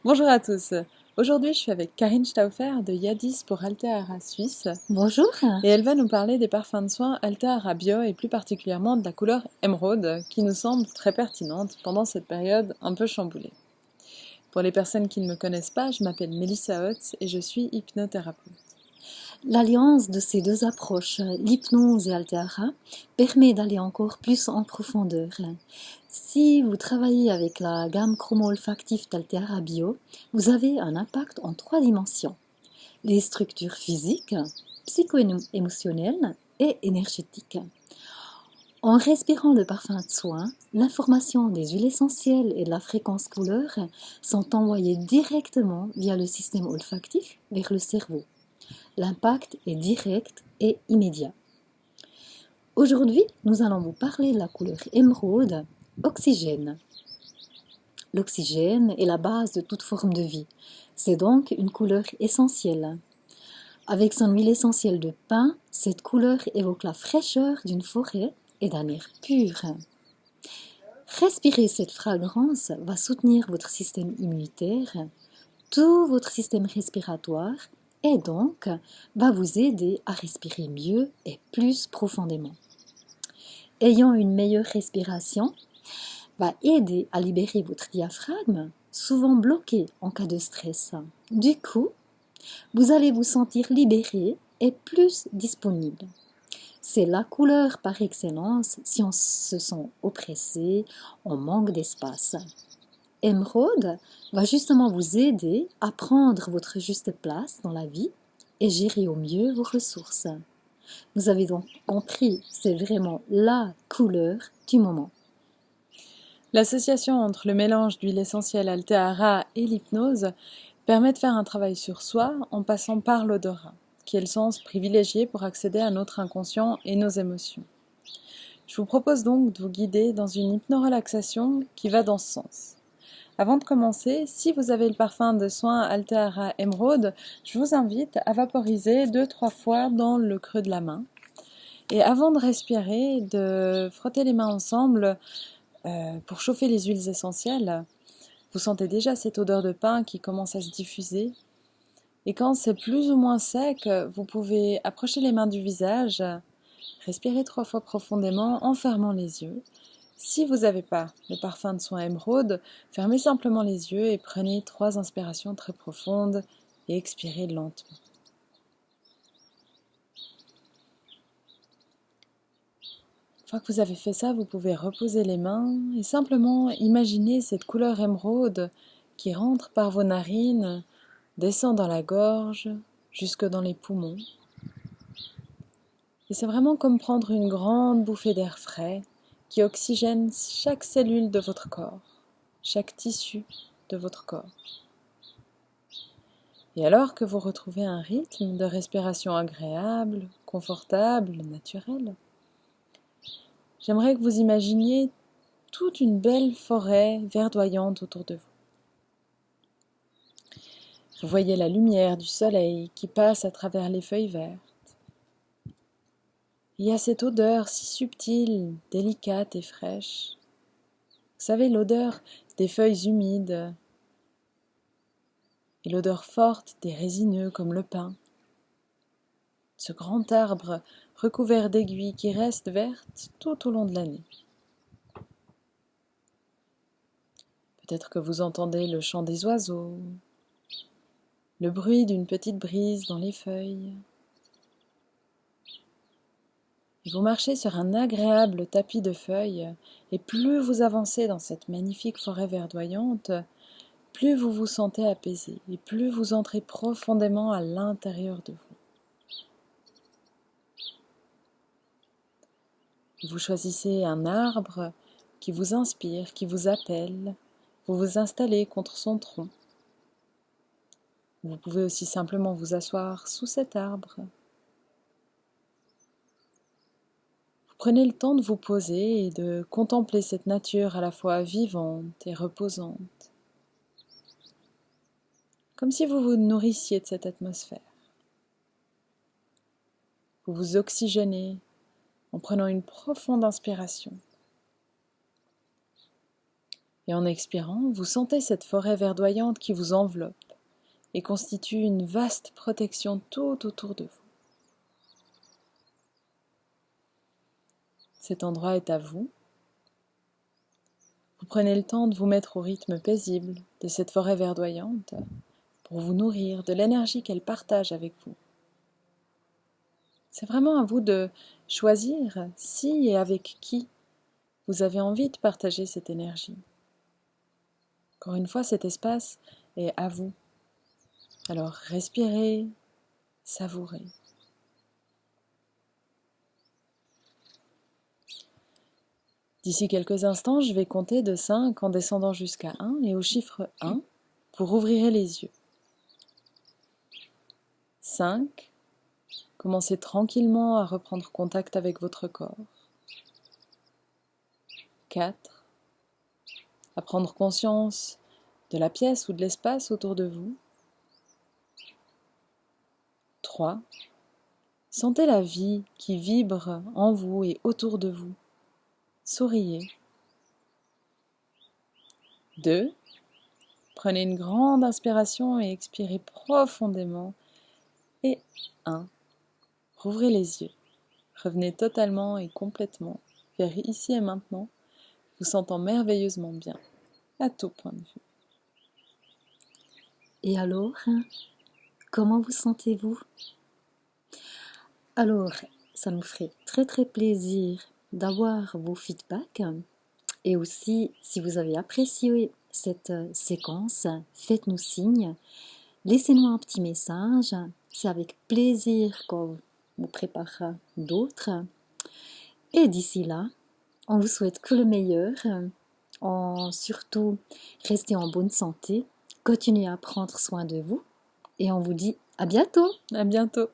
Bonjour à tous. Aujourd'hui, je suis avec Karine Stauffer de Yadis pour Alteara Suisse Bonjour. et elle va nous parler des parfums de soins Alteara Bio et plus particulièrement de la couleur émeraude qui nous semble très pertinente pendant cette période un peu chamboulée. Pour les personnes qui ne me connaissent pas, je m'appelle Melissa Hotz et je suis hypnothérapeute. L'alliance de ces deux approches, l'hypnose et Altera, permet d'aller encore plus en profondeur. Si vous travaillez avec la gamme chromo-olfactive d'Altera Bio, vous avez un impact en 3 dimensions. Les structures physiques, psycho-émotionnelles et énergétiques. En respirant le parfum de soin, l'information des huiles essentielles et de la fréquence couleur sont envoyées directement via le système olfactif vers le cerveau. L'impact est direct et immédiat. Aujourd'hui, nous allons vous parler de la couleur émeraude, oxygène. L'oxygène est la base de toute forme de vie. C'est donc une couleur essentielle. Avec son huile essentielle de pin, cette couleur évoque la fraîcheur d'une forêt et d'un air pur. Respirer cette fragrance va soutenir votre système immunitaire, tout votre système respiratoire et donc va vous aider à respirer mieux et plus profondément. Ayant une meilleure respiration va aider à libérer votre diaphragme, souvent bloqué en cas de stress. Du coup, vous allez vous sentir libéré et plus disponible. C'est la couleur par excellence si on se sent oppressé, on manque d'espace. Émeraude va justement vous aider à prendre votre juste place dans la vie et gérer au mieux vos ressources. Vous avez donc compris, c'est vraiment la couleur du moment. L'association entre le mélange d'huile essentielle Alteara et l'hypnose permet de faire un travail sur soi en passant par l'odorat, qui est le sens privilégié pour accéder à notre inconscient et nos émotions. Je vous propose donc de vous guider dans une hypnorelaxation qui va dans ce sens. Avant de commencer, si vous avez le parfum de soin Alteara Emeraude, je vous invite à vaporiser 2-3 fois dans le creux de la main. Et avant de respirer, de frotter les mains ensemble pour chauffer les huiles essentielles. Vous sentez déjà cette odeur de pin qui commence à se diffuser. Et quand c'est plus ou moins sec, vous pouvez approcher les mains du visage, respirer 3 fois profondément en fermant les yeux. Si vous n'avez pas le parfum de soin émeraude, fermez simplement les yeux et prenez 3 inspirations très profondes et expirez lentement. Une fois que vous avez fait ça, vous pouvez reposer les mains et simplement imaginer cette couleur émeraude qui rentre par vos narines, descend dans la gorge, jusque dans les poumons. Et c'est vraiment comme prendre une grande bouffée d'air frais qui oxygène chaque cellule de votre corps, chaque tissu de votre corps. Et alors que vous retrouvez un rythme de respiration agréable, confortable, naturel, j'aimerais que vous imaginiez toute une belle forêt verdoyante autour de vous. Vous voyez la lumière du soleil qui passe à travers les feuilles vertes. Il y a cette odeur si subtile, délicate et fraîche. Vous savez, l'odeur des feuilles humides et l'odeur forte des résineux comme le pin. Ce grand arbre recouvert d'aiguilles qui reste verte tout au long de l'année. Peut-être que vous entendez le chant des oiseaux, le bruit d'une petite brise dans les feuilles. Et vous marchez sur un agréable tapis de feuilles, et plus vous avancez dans cette magnifique forêt verdoyante, plus vous vous sentez apaisé, et plus vous entrez profondément à l'intérieur de vous. Vous choisissez un arbre qui vous inspire, qui vous appelle, vous vous installez contre son tronc. Vous pouvez aussi simplement vous asseoir sous cet arbre. Vous prenez le temps de vous poser et de contempler cette nature à la fois vivante et reposante, comme si vous vous nourrissiez de cette atmosphère. Vous vous oxygénez en prenant une profonde inspiration. Et en expirant, vous sentez cette forêt verdoyante qui vous enveloppe et constitue une vaste protection tout autour de vous. Cet endroit est à vous. Vous prenez le temps de vous mettre au rythme paisible de cette forêt verdoyante pour vous nourrir de l'énergie qu'elle partage avec vous. C'est vraiment à vous de choisir si et avec qui vous avez envie de partager cette énergie. Encore une fois, cet espace est à vous. Alors respirez, savourez. D'ici quelques instants, je vais compter de 5 en descendant jusqu'à 1 et au chiffre 1, vous rouvrirez les yeux. 5. Commencez tranquillement à reprendre contact avec votre corps. 4. À prendre conscience de la pièce ou de l'espace autour de vous. 3. Sentez la vie qui vibre en vous et autour de vous. Souriez. 2. Prenez une grande inspiration et expirez profondément. Et 1. Rouvrez les yeux. Revenez totalement et complètement vers ici et maintenant, vous sentant merveilleusement bien, à tout point de vue. Et alors, comment vous sentez-vous? Alors, ça nous ferait très très plaisir d'avoir vos feedbacks. Et aussi, si vous avez apprécié cette séquence, faites-nous signe. Laissez-nous un petit message. C'est avec plaisir qu'on vous préparera d'autres. Et d'ici là, on vous souhaite que le meilleur. Surtout, restez en bonne santé. Continuez à prendre soin de vous. Et on vous dit à bientôt. À bientôt.